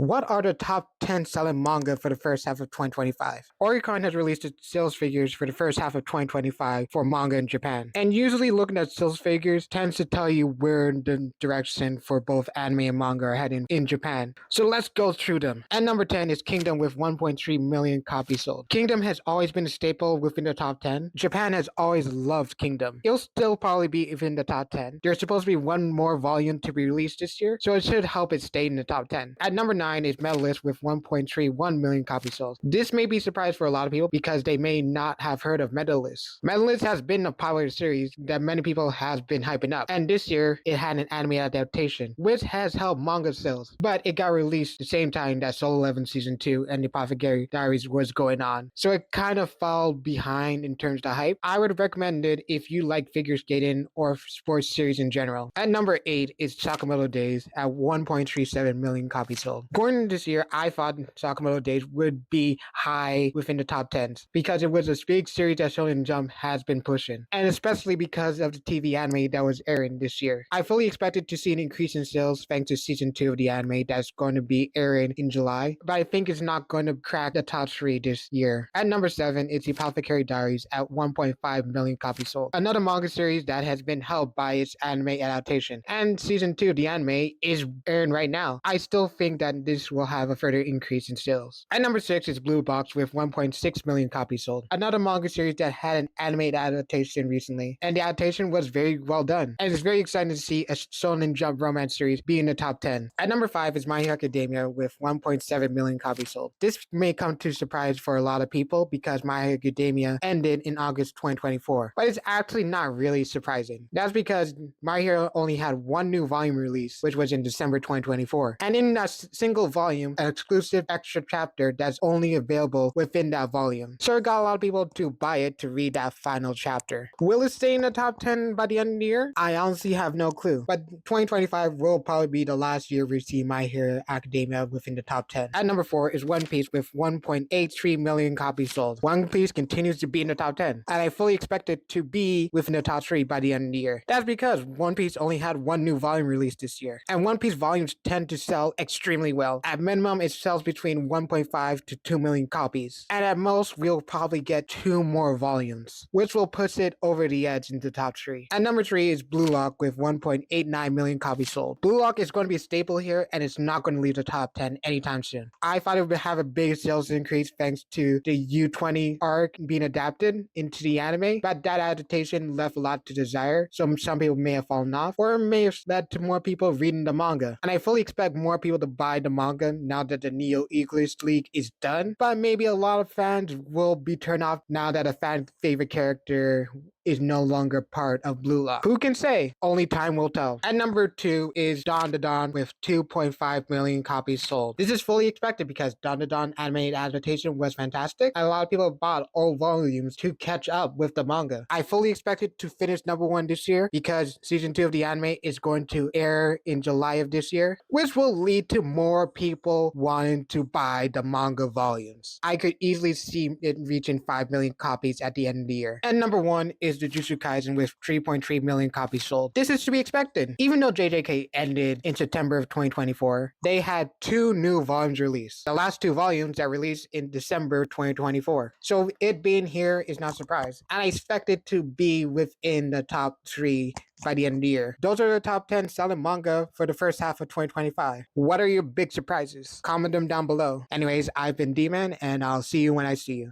What are the top 10 selling manga for the first half of 2025? Oricon has released its sales figures for the first half of 2025 for manga in Japan. And usually looking at sales figures tends to tell you where the direction for both anime and manga are heading in Japan. So let's go through them. At number 10 is Kingdom with 1.3 million copies sold. Kingdom has always been a staple within the top 10. Japan has always loved Kingdom. It'll still probably be within the top 10. There's supposed to be one more volume to be released this year, so it should help it stay in the top 10. At number 9 is Medalist with 1.31 million copies sold. This may be a surprise for a lot of people because they may not have heard of Medalist. Medalist has been a popular series that many people have been hyping up, and this year it had an anime adaptation, which has helped manga sales, but it got released the same time that Solo Leveling Season 2 and the Apothecary Diaries was going on, so it kind of fell behind in terms of the hype. I would recommend it if you like figure skating or sports series in general. At number 8 is Sakamoto Days at 1.37 million copies sold. Going into this year, I thought Sakamoto Days would be high within the top 10s because it was a big series that Shonen Jump has been pushing, and especially because of the TV anime that was airing this year. I fully expected to see an increase in sales thanks to season 2 of the anime that's going to be airing in July, but I think it's not going to crack the top 3 this year. At number 7 is the Apothecary Diaries at 1.5 million copies sold. Another manga series that has been helped by its anime adaptation, and season 2 of the anime is airing right now. I still think that this will have a further increase in sales. At number 6 is Blue Box with 1.6 million copies sold. Another manga series that had an animated adaptation recently, and the adaptation was very well done. And it's very exciting to see a Shonen Jump romance series be in the top 10. At number 5 is My Hero Academia with 1.7 million copies sold. This may come to surprise for a lot of people because My Hero Academia ended in August 2024, but it's actually not really surprising. That's because My Hero only had one new volume release, which was in December 2024, and in that single volume, an exclusive extra chapter that's only available within that volume. So it got a lot of people to buy it to read that final chapter. Will it stay in the top 10 by the end of the year? I honestly have no clue, but 2025 will probably be the last year we see My Hero Academia within the top 10. At number 4 is One Piece with 1.83 million copies sold. One Piece continues to be in the top 10, and I fully expect it to be within the top 3 by the end of the year. That's because One Piece only had one new volume released this year, and One Piece volumes tend to sell extremely well. At minimum, it sells between 1.5 to 2 million copies, and at most, we'll probably get 2 more volumes, which will push it over the edge into the top 3. At number 3 is Blue Lock with 1.89 million copies sold. Blue Lock is going to be a staple here, and it's not going to leave the top 10 anytime soon. I thought it would have a big sales increase thanks to the U20 arc being adapted into the anime, but that adaptation left a lot to desire, so some people may have fallen off, or may have led to more people reading the manga. And I fully expect more people to buy the manga now that the Neo English League is done, but maybe a lot of fans will be turned off now that a fan favorite character is no longer part of Blue Lock. Who can say? Only time will tell. At number 2 is Dawn to Dawn with 2.5 million copies sold. This is fully expected because Dawn to Dawn animated adaptation was fantastic, and a lot of people bought all volumes to catch up with the manga. I fully expect it to finish number 1 this year because season 2 of the anime is going to air in July of this year, which will lead to more people wanting to buy the manga volumes. I could easily see it reaching 5 million copies at the end of the year. And number 1 is Jujutsu Kaisen with 3.3 million copies sold. This is to be expected. Even though JJK ended in September of 2024, they had 2 new volumes released. The last 2 volumes that released in December 2024. So it being here is not a surprise. And I expect it to be within the top 3 by the end of the year. Those are the top 10 selling manga for the first half of 2025. What are your big surprises? Comment them down below. Anyways, I've been D-Man, and I'll see you when I see you.